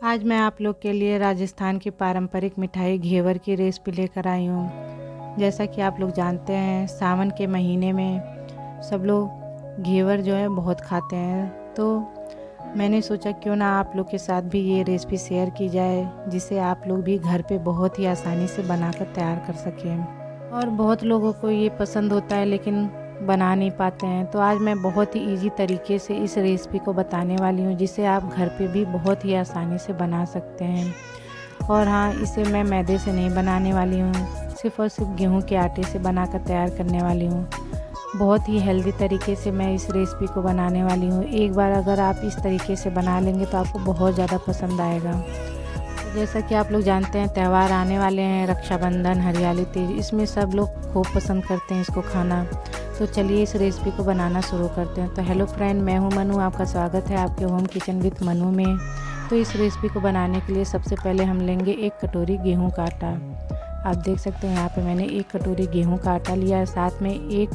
आज मैं आप लोग के लिए राजस्थान की पारंपरिक मिठाई घेवर की रेसिपी लेकर आई हूँ। जैसा कि आप लोग जानते हैं, सावन के महीने में सब लोग घेवर जो है बहुत खाते हैं, तो मैंने सोचा क्यों ना आप लोग के साथ भी ये रेसिपी शेयर की जाए, जिसे आप लोग भी घर पे बहुत ही आसानी से बनाकर तैयार कर सकें। और बहुत लोगों को ये पसंद होता है लेकिन बना नहीं पाते हैं, तो आज मैं बहुत ही इजी तरीके से इस रेसिपी को बताने वाली हूँ, जिसे आप घर पे भी बहुत ही आसानी से बना सकते हैं। और हाँ, इसे मैं मैदे से नहीं बनाने वाली हूँ, सिर्फ़ और सिर्फ गेहूं के आटे से बनाकर तैयार करने वाली हूँ। बहुत ही हेल्दी तरीके से मैं इस रेसिपी को बनाने वाली हूँ। एक बार अगर आप इस तरीके से बना लेंगे तो आपको बहुत ज़्यादा पसंद आएगा। जैसा कि आप लोग जानते हैं, त्यौहार आने वाले हैं, रक्षाबंधन, हरियाली तीज, इसमें सब लोग खूब पसंद करते हैं इसको खाना। तो चलिए इस रेसिपी को बनाना शुरू करते हैं। तो हेलो फ्रेंड, मैं हूं मनु, आपका स्वागत है आपके होम किचन विद मनु में। तो इस रेसिपी को बनाने के लिए सबसे पहले हम लेंगे 1 कटोरी गेहूं का आटा। आप देख सकते हैं यहाँ पे मैंने 1 कटोरी गेहूं का आटा लिया है। साथ में 1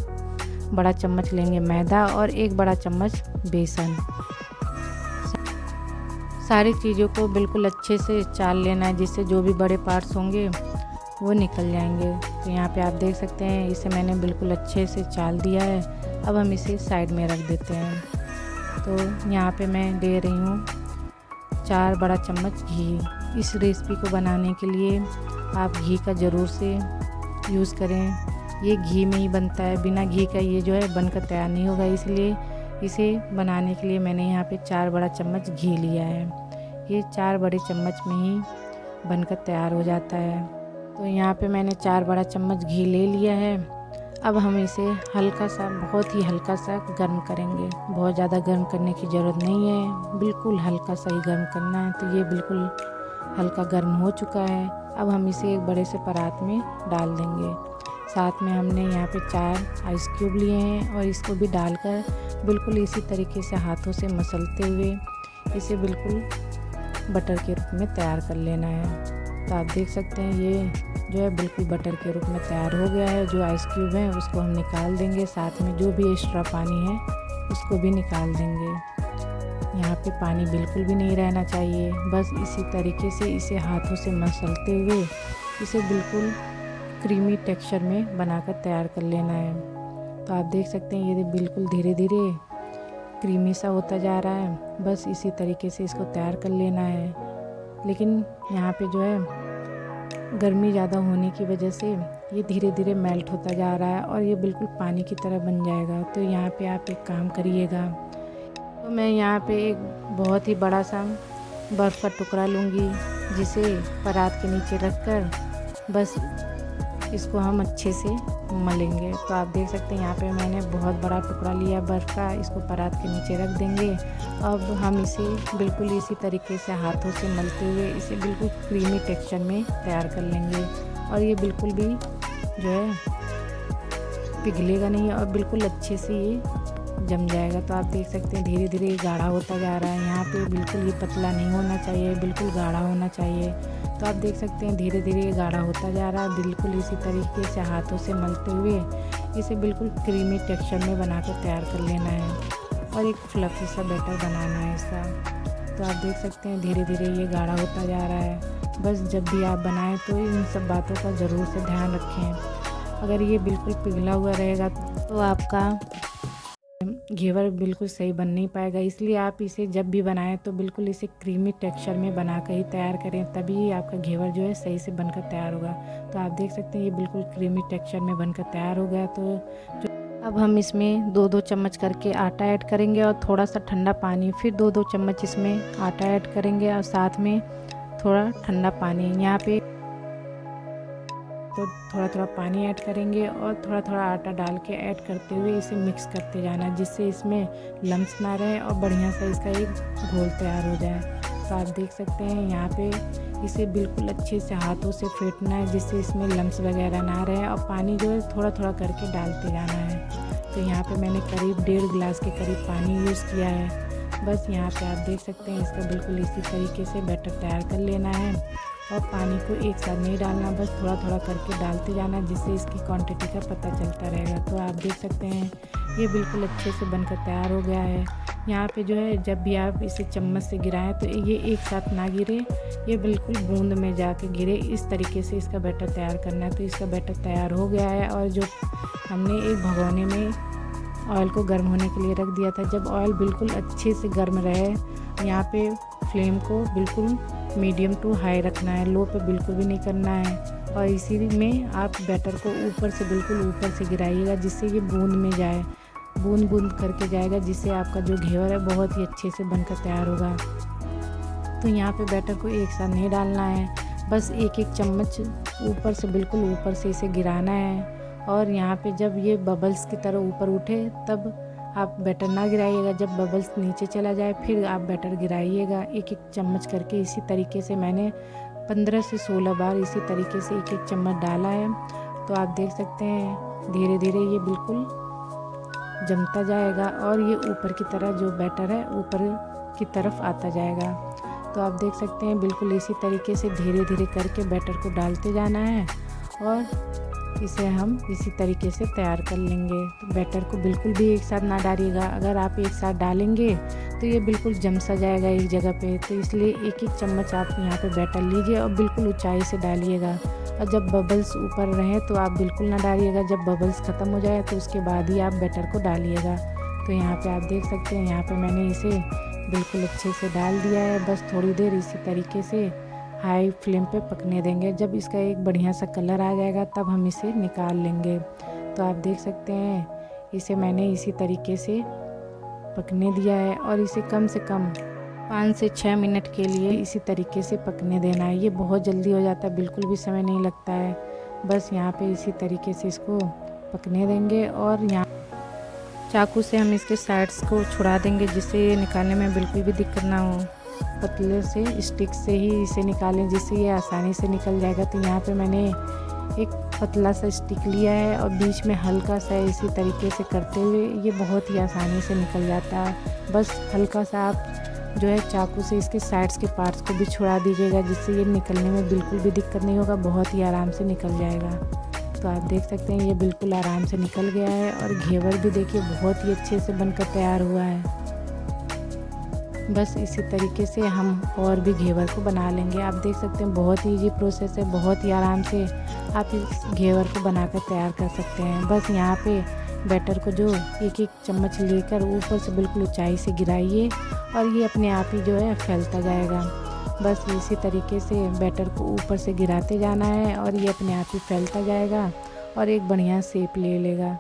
बड़ा चम्मच लेंगे मैदा और 1 बड़ा चम्मच बेसन। सारी चीज़ों को बिल्कुल अच्छे से चाल लेना है, जिससे जो भी बड़े पार्ट्स होंगे वो निकल जाएंगे। तो यहाँ पे आप देख सकते हैं, इसे मैंने बिल्कुल अच्छे से चाल दिया है। अब हम इसे साइड में रख देते हैं। तो यहाँ पे मैं ले रही हूँ 4 बड़ा चम्मच घी। इस रेसिपी को बनाने के लिए आप घी का ज़रूर से यूज़ करें। ये घी में ही बनता है, बिना घी का ये जो है बनकर तैयार नहीं होगा। इसलिए इसे बनाने के लिए मैंने यहाँ पे 4 बड़ा चम्मच घी लिया है। ये 4 बड़े चम्मच में ही बनकर तैयार हो जाता है। तो यहाँ पे मैंने 4 बड़ा चम्मच घी ले लिया है। अब हम इसे हल्का सा, बहुत ही हल्का सा गर्म करेंगे। बहुत ज़्यादा गर्म करने की ज़रूरत नहीं है, बिल्कुल हल्का सा ही गर्म करना है। तो ये बिल्कुल हल्का गर्म हो चुका है। अब हम इसे एक बड़े से परात में डाल देंगे। साथ में हमने यहाँ पे 4 आइस क्यूब लिए हैं और इसको भी डालकर बिल्कुल इसी तरीके से हाथों से मसलते हुए इसे बिल्कुल बटर के रूप में तैयार कर लेना है। तो आप देख सकते हैं ये जो है बिल्कुल बटर के रूप में तैयार हो गया है। जो आइस क्यूब है उसको हम निकाल देंगे, साथ में जो भी एक्स्ट्रा पानी है उसको भी निकाल देंगे। यहाँ पे पानी बिल्कुल भी नहीं रहना चाहिए। बस इसी तरीके से इसे हाथों से मसलते हुए इसे बिल्कुल क्रीमी टेक्सचर में बनाकर तैयार कर लेना है। तो आप देख सकते हैं ये बिल्कुल धीरे धीरे क्रीमी सा होता जा रहा है। बस इसी तरीके से इसको तैयार कर लेना है। लेकिन यहाँ पे जो है गर्मी ज़्यादा होने की वजह से ये धीरे धीरे मेल्ट होता जा रहा है और ये बिल्कुल पानी की तरह बन जाएगा। तो यहाँ पे आप एक काम करिएगा। तो मैं यहाँ पे एक बहुत ही बड़ा सा बर्फ़ का टुकड़ा लूँगी, जिसे परात के नीचे रख कर बस इसको हम अच्छे से मलेंगे। तो आप देख सकते हैं यहाँ पे मैंने बहुत बड़ा टुकड़ा लिया बर्फ़ का, इसको परात के नीचे रख देंगे। अब हम इसे बिल्कुल इसी तरीके से हाथों से मलते हुए इसे बिल्कुल क्रीमी टेक्सचर में तैयार कर लेंगे। और ये बिल्कुल भी जो है पिघलेगा नहीं और बिल्कुल अच्छे से ये जम जाएगा। तो आप देख सकते हैं धीरे धीरे गाढ़ा होता जा रहा है। यहाँ पे बिल्कुल ये पतला नहीं होना चाहिए, बिल्कुल गाढ़ा होना चाहिए। तो आप देख सकते हैं धीरे धीरे ये गाढ़ा होता जा रहा है। बिल्कुल इसी तरीके से हाथों से मलते हुए इसे बिल्कुल क्रीमी टेक्सचर में बनाकर तैयार कर लेना है और एक फ्लफी सा बैटर बनाना है इसका। तो आप देख सकते हैं धीरे धीरे ये गाढ़ा होता जा रहा है। बस जब भी आप बनाएं तो इन सब बातों का ज़रूर से ध्यान रखें। अगर ये बिल्कुल पिघला हुआ रहेगा तो आपका घेवर बिल्कुल सही बन नहीं पाएगा। इसलिए आप इसे जब भी बनाएं तो बिल्कुल इसे क्रीमी टेक्सचर में बनाकर ही तैयार करें, तभी आपका घेवर जो है सही से बनकर तैयार होगा। तो आप देख सकते हैं ये बिल्कुल क्रीमी टेक्सचर में बनकर तैयार हो गया। तो अब हम इसमें 2-2 चम्मच करके आटा ऐड करेंगे और थोड़ा सा ठंडा पानी, फिर 2-2 चम्मच इसमें आटा ऐड करेंगे और साथ में थोड़ा ठंडा पानी। यहाँ पे तो थोड़ा थोड़ा पानी ऐड करेंगे और थोड़ा थोड़ा आटा डाल के ऐड करते हुए इसे मिक्स करते जाना, जिससे इसमें लम्स ना रहे और बढ़िया सा इसका एक घोल तैयार हो जाए। तो आप देख सकते हैं यहाँ पे इसे बिल्कुल अच्छे से हाथों से फेंटना है, जिससे इसमें लम्स वगैरह ना रहे और पानी जो है थोड़ा थोड़ा करके डालते जाना है। तो यहाँ पे मैंने करीब 1.5 गिलास के करीब पानी यूज़ किया है। बस यहाँ पे आप देख सकते हैं इसका बिल्कुल इसी तरीके से बैटर तैयार कर लेना है और पानी को एक साथ नहीं डालना, बस थोड़ा थोड़ा करके डालते जाना, जिससे इसकी क्वांटिटी का पता चलता रहेगा। तो आप देख सकते हैं ये बिल्कुल अच्छे से बनकर तैयार हो गया है। यहाँ पे जो है जब भी आप इसे चम्मच से गिराएं तो ये एक साथ ना गिरे, ये बिल्कुल बूंद में जाके गिरे। इस तरीके से इसका बैटर तैयार करना है। तो इसका बैटर तैयार हो गया है और जो हमने एक भगोने में ऑयल को गर्म होने के लिए रख दिया था, जब ऑयल बिल्कुल अच्छे से गर्म रहे, यहाँ पे फ्लेम को बिल्कुल मीडियम टू हाई रखना है, लो पे बिल्कुल भी नहीं करना है। और इसी में आप बैटर को ऊपर से बिल्कुल ऊपर से गिराइएगा जिससे ये बूंद में जाए, बूंद बूंद करके जाएगा, जिससे आपका जो घेवर है बहुत ही अच्छे से बनकर तैयार होगा। तो यहाँ पे बैटर को एक साथ नहीं डालना है, बस एक एक चम्मच ऊपर से बिल्कुल ऊपर से इसे गिराना है। और यहाँ पे जब ये बबल्स की तरह ऊपर उठे तब आप बैटर ना गिराइएगा, जब बबल्स नीचे चला जाए फिर आप बैटर गिराइएगा एक एक चम्मच करके। इसी तरीके से मैंने 15 से 16 बार इसी तरीके से एक एक चम्मच डाला है। तो आप देख सकते हैं धीरे धीरे ये बिल्कुल जमता जाएगा और ये ऊपर की तरह जो बैटर है ऊपर की तरफ आता जाएगा। तो आप देख सकते हैं बिल्कुल इसी तरीके से धीरे धीरे करके बैटर को डालते जाना है और इसे हम इसी तरीके से तैयार कर लेंगे। तो बैटर को बिल्कुल भी एक साथ ना डालिएगा, अगर आप एक साथ डालेंगे तो ये बिल्कुल जम सा जाएगा एक जगह पे। तो इसलिए एक एक चम्मच आप यहाँ पे बैटर लीजिए और बिल्कुल ऊंचाई से डालिएगा। और जब बबल्स ऊपर रहें तो आप बिल्कुल ना डालिएगा, जब बबल्स ख़त्म हो जाए तो उसके बाद ही आप बैटर को डालिएगा। तो यहाँ पे आप देख सकते हैं यहाँ पे मैंने इसे बिल्कुल अच्छे से डाल दिया है। बस थोड़ी देर इसी तरीके से हाई फ्लेम पे पकने देंगे, जब इसका एक बढ़िया सा कलर आ जाएगा तब हम इसे निकाल लेंगे। तो आप देख सकते हैं इसे मैंने इसी तरीके से पकने दिया है और इसे कम से कम 5 से 6 मिनट के लिए इसी तरीके से पकने देना है। ये बहुत जल्दी हो जाता है, बिल्कुल भी समय नहीं लगता है। बस यहाँ पे इसी तरीके से इसको पकने देंगे और यहाँ चाकू से हम इसके साइड्स को छुड़ा देंगे जिससे ये निकालने में बिल्कुल भी दिक्कत ना हो। पतले से स्टिक से ही इसे निकालें जिससे ये आसानी से निकल जाएगा। तो यहाँ पे मैंने एक पतला सा स्टिक लिया है और बीच में हल्का सा इसी तरीके से करते हुए ये बहुत ही आसानी से निकल जाता है। बस हल्का सा आप जो है चाकू से इसके साइड्स के पार्ट्स को भी छुड़ा दीजिएगा जिससे ये निकलने में बिल्कुल भी दिक्कत नहीं होगा, बहुत ही आराम से निकल जाएगा। तो आप देख सकते हैं ये बिल्कुल आराम से निकल गया है और घेवर भी देखिए बहुत ही अच्छे से बनकर तैयार हुआ है। बस इसी तरीके से हम और भी घेवर को बना लेंगे। आप देख सकते हैं बहुत ही ईजी प्रोसेस है, बहुत ही आराम से आप इस घेवर को बनाकर तैयार कर सकते हैं। बस यहाँ पे बैटर को जो एक एक चम्मच लेकर ऊपर से बिल्कुल ऊंचाई से गिराइए और ये अपने आप ही जो है फैलता जाएगा। बस इसी तरीके से बैटर को ऊपर से गिराते जाना है और ये अपने आप ही फैलता जाएगा और एक बढ़िया शेप ले लेगा।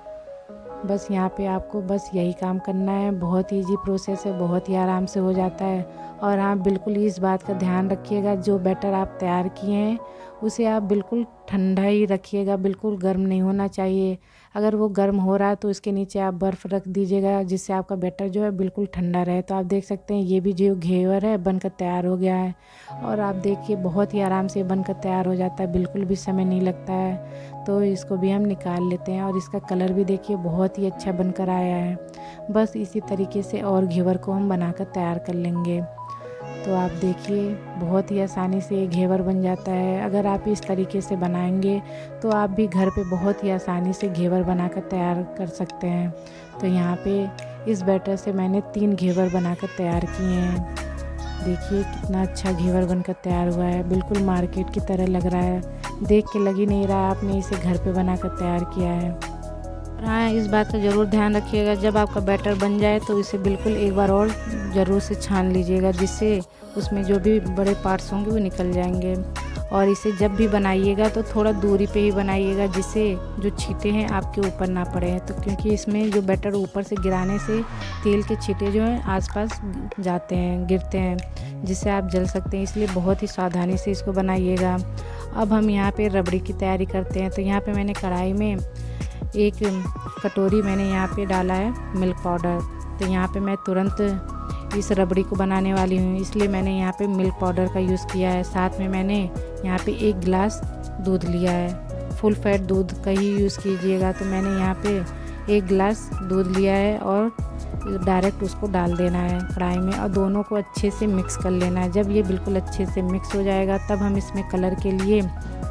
बस यहाँ पे आपको बस यही काम करना है, बहुत ईजी प्रोसेस है, बहुत ही आराम से हो जाता है। और आप बिल्कुल इस बात का ध्यान रखिएगा जो बैटर आप तैयार किए हैं उसे आप बिल्कुल ठंडा ही रखिएगा, बिल्कुल गर्म नहीं होना चाहिए। अगर वो गर्म हो रहा है तो इसके नीचे आप बर्फ़ रख दीजिएगा जिससे आपका बैटर जो है बिल्कुल ठंडा रहे। तो आप देख सकते हैं ये भी जो घेवर है बनकर तैयार हो गया है और आप देखिए बहुत ही आराम से बनकर तैयार हो जाता है, बिल्कुल भी समय नहीं लगता है। तो इसको भी हम निकाल लेते हैं और इसका कलर भी देखिए बहुत ही अच्छा बनकर आया है। बस इसी तरीके से और घेवर को हम बनाकर तैयार कर लेंगे। तो आप देखिए बहुत ही आसानी से ये घेवर बन जाता है। अगर आप इस तरीके से बनाएंगे तो आप भी घर पे बहुत ही आसानी से घेवर बनाकर तैयार कर सकते हैं। तो यहाँ पे इस बैटर से मैंने 3 घेवर बनाकर तैयार किए हैं। देखिए कितना अच्छा घेवर बनकर तैयार हुआ है, बिल्कुल मार्केट की तरह लग रहा है, देख के लग ही नहीं रहा आपने इसे घर पे बनाकर तैयार किया है। और हाँ, इस बात का ज़रूर ध्यान रखिएगा जब आपका बैटर बन जाए तो इसे बिल्कुल एक बार और ज़रूर से छान लीजिएगा जिससे उसमें जो भी बड़े पार्ट्स होंगे वो निकल जाएंगे। और इसे जब भी बनाइएगा तो थोड़ा दूरी पे ही बनाइएगा जिससे जो छींटे हैं आपके ऊपर ना पड़े। तो क्योंकि इसमें जो बैटर ऊपर से गिराने से तेल के छींटे जो हैं आसपास जाते हैं, गिरते हैं, जिससे आप जल सकते हैं, इसलिए बहुत ही सावधानी से इसको बनाइएगा। अब हम यहाँ पे रबड़ी की तैयारी करते हैं। तो यहाँ पे मैंने कढ़ाई में एक कटोरी मैंने यहाँ पे डाला है मिल्क पाउडर। तो यहाँ पे मैं तुरंत इस रबड़ी को बनाने वाली हूँ, इसलिए मैंने यहाँ पे मिल्क पाउडर का यूज़ किया है। साथ में मैंने यहाँ पे 1 गिलास दूध लिया है, फुल फैट दूध का ही यूज़ कीजिएगा। तो मैंने यहाँ पे 1 गिलास दूध लिया है और डायरेक्ट उसको डाल देना है कढ़ाई में और दोनों को अच्छे से मिक्स कर लेना है। जब ये बिल्कुल अच्छे से मिक्स हो जाएगा तब हम इसमें कलर के लिए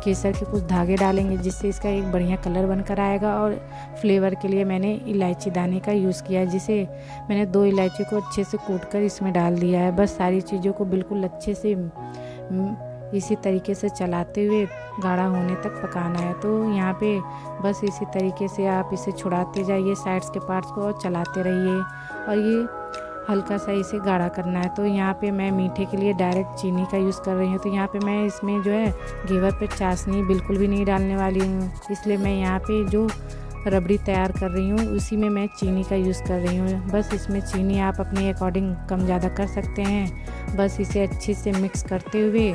केसर के कुछ धागे डालेंगे, जिससे इसका एक बढ़िया कलर बनकर आएगा। और फ्लेवर के लिए मैंने इलायची दाने का यूज़ किया है, जिसे मैंने 2 इलायची को अच्छे से कूट कर इसमें डाल दिया है। बस सारी चीज़ों को बिल्कुल अच्छे से इसी तरीके से चलाते हुए गाढ़ा होने तक पकाना है। तो यहाँ पे बस इसी तरीके से आप इसे छुड़ाते जाइए साइड्स के पार्ट्स को और चलाते रहिए और ये हल्का सा इसे गाढ़ा करना है। तो यहाँ पे मैं मीठे के लिए डायरेक्ट चीनी का यूज़ कर रही हूँ। तो यहाँ पे मैं इसमें जो है घेवर पे चाशनी बिल्कुल भी नहीं डालने वाली हूँ, इसलिए मैं यहाँ पे जो रबड़ी तैयार कर रही हूँ उसी में मैं चीनी का यूज़ कर रही हूँ। बस इसमें चीनी आप अपने अकॉर्डिंग कम ज़्यादा कर सकते हैं। बस इसे अच्छे से मिक्स करते हुए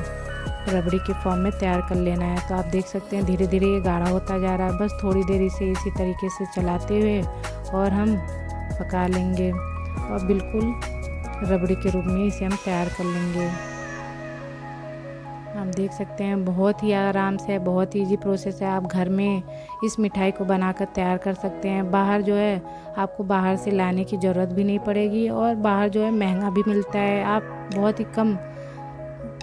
रबड़ी के फॉर्म में तैयार कर लेना है। तो आप देख सकते हैं धीरे धीरे ये गाढ़ा होता जा रहा है। बस थोड़ी देर इसे इसी तरीके से चलाते हुए और हम पका लेंगे और बिल्कुल रबड़ी के रूप में इसे हम तैयार कर लेंगे। आप देख सकते हैं बहुत ही आराम से, बहुत ही ईजी प्रोसेस है। आप घर में इस मिठाई को बनाकर तैयार कर सकते हैं। बाहर जो है आपको बाहर से लाने की ज़रूरत भी नहीं पड़ेगी और बाहर जो है महंगा भी मिलता है। आप बहुत ही कम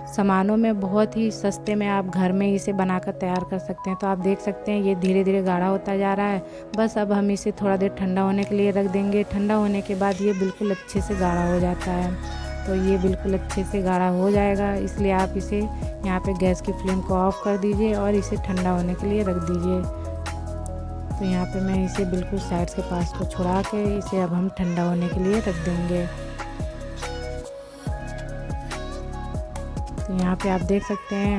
सामानों में बहुत ही सस्ते में आप घर में इसे बनाकर तैयार कर सकते हैं। तो आप देख सकते हैं ये धीरे धीरे गाढ़ा होता जा रहा है। बस अब हम इसे थोड़ा देर ठंडा होने के लिए रख देंगे। ठंडा होने के बाद ये बिल्कुल अच्छे से गाढ़ा हो जाता है। तो ये बिल्कुल अच्छे से गाढ़ा हो जाएगा, इसलिए आप इसे यहाँ पे गैस की फ्लेम को ऑफ कर दीजिए और इसे ठंडा होने के लिए रख दीजिए। तो यहाँ पे मैं इसे बिल्कुल साइड्स के पास को छुड़ा के इसे अब हम ठंडा होने के लिए रख देंगे। तो यहाँ पे आप देख सकते हैं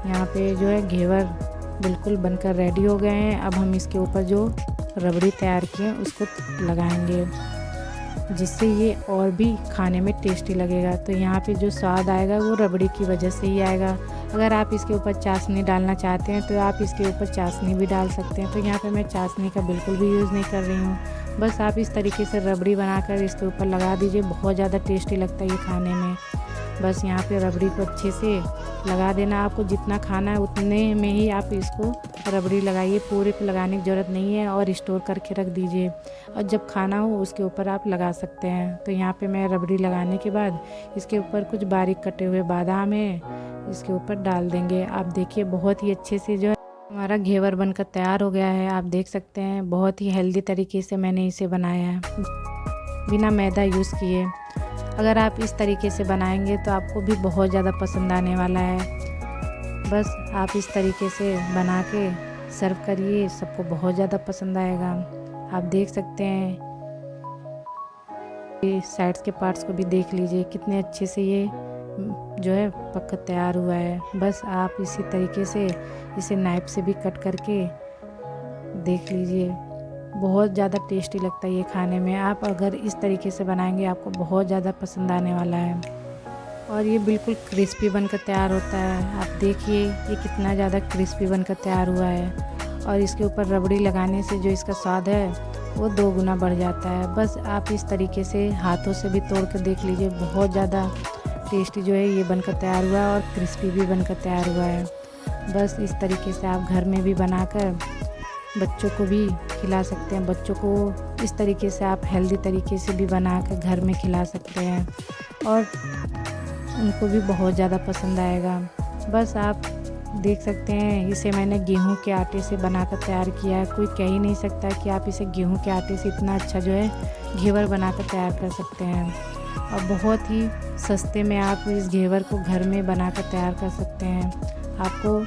यहाँ पे जो है घेवर बिल्कुल बनकर रेडी हो गए हैं। अब हम इसके ऊपर जो रबड़ी तैयार किए उसको लगाएंगे, जिससे ये और भी खाने में टेस्टी लगेगा। तो यहाँ पे जो स्वाद आएगा वो रबड़ी की वजह से ही आएगा। अगर आप इसके ऊपर चाशनी डालना चाहते हैं तो आप इसके ऊपर चाशनी भी डाल सकते हैं। तो यहाँ पे मैं चाशनी का बिल्कुल भी यूज़ नहीं कर रही हूँ। बस आप इस तरीके से रबड़ी बनाकर इसके ऊपर लगा दीजिए, बहुत ज़्यादा टेस्टी लगता है ये खाने में। बस यहाँ पे रबड़ी को अच्छे से लगा देना। आपको जितना खाना है उतने में ही आप इसको रबड़ी लगाइए, पूरे पे लगाने की ज़रूरत नहीं है और स्टोर करके रख दीजिए और जब खाना हो उसके ऊपर आप लगा सकते हैं। तो यहाँ पे मैं रबड़ी लगाने के बाद इसके ऊपर कुछ बारीक कटे हुए बादाम है, इसके ऊपर डाल देंगे। आप देखिए बहुत ही अच्छे से जो है हमारा घेवर बनकर तैयार हो गया है। आप देख सकते हैं बहुत ही हेल्दी तरीके से मैंने इसे बनाया है, बिना मैदा यूज़ किए। अगर आप इस तरीके से बनाएंगे तो आपको भी बहुत ज़्यादा पसंद आने वाला है। बस आप इस तरीके से बना के सर्व करिए, सबको बहुत ज़्यादा पसंद आएगा। आप देख सकते हैं ये साइड्स के पार्ट्स को भी देख लीजिए कितने अच्छे से ये जो है पककर तैयार हुआ है। बस आप इसी तरीके से इसे नाइफ से भी कट करके देख लीजिए, बहुत ज़्यादा टेस्टी लगता है ये खाने में। आप अगर इस तरीके से बनाएंगे आपको बहुत ज़्यादा पसंद आने वाला है और ये बिल्कुल क्रिस्पी बनकर तैयार होता है। आप देखिए ये कितना ज़्यादा क्रिस्पी बनकर तैयार हुआ है और इसके ऊपर रबड़ी लगाने से जो इसका स्वाद है वो 2 गुना बढ़ जाता है। बस आप इस तरीके से हाथों से भी तोड़ कर देख लीजिए, बहुत ज़्यादा टेस्टी जो है ये बनकर तैयार हुआ है और क्रिस्पी भी बनकर तैयार हुआ है। बस इस तरीके से आप घर में भी बनाकर बच्चों को भी खिला सकते हैं। बच्चों को इस तरीके से आप हेल्दी तरीके से भी बना कर घर में खिला सकते हैं और उनको भी बहुत ज़्यादा पसंद आएगा। बस आप देख सकते हैं इसे मैंने गेहूं के आटे से बनाकर तैयार किया है। कोई कह ही नहीं सकता कि आप इसे गेहूं के आटे से इतना अच्छा जो है घेवर बनाकर तैयार कर सकते हैं और बहुत ही सस्ते में आप इस घेवर को घर में बनाकर तैयार कर सकते हैं। आपको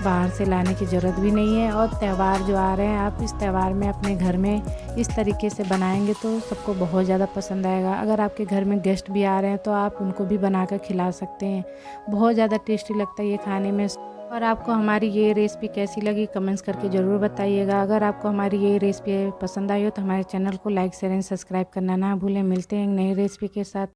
बाहर से लाने की ज़रूरत भी नहीं है और त्यौहार जो आ रहे हैं आप इस त्यौहार में अपने घर में इस तरीके से बनाएंगे तो सबको बहुत ज़्यादा पसंद आएगा। अगर आपके घर में गेस्ट भी आ रहे हैं तो आप उनको भी बनाकर खिला सकते हैं, बहुत ज़्यादा टेस्टी लगता है ये खाने में। और आपको हमारी ये रेसिपी कैसी लगी कमेंट्स करके ज़रूर बताइएगा। अगर आपको हमारी ये रेसिपी पसंद आई हो तो हमारे चैनल को लाइक शेयर एंड सब्सक्राइब करना ना भूलें। मिलते हैं एक नई रेसिपी के साथ।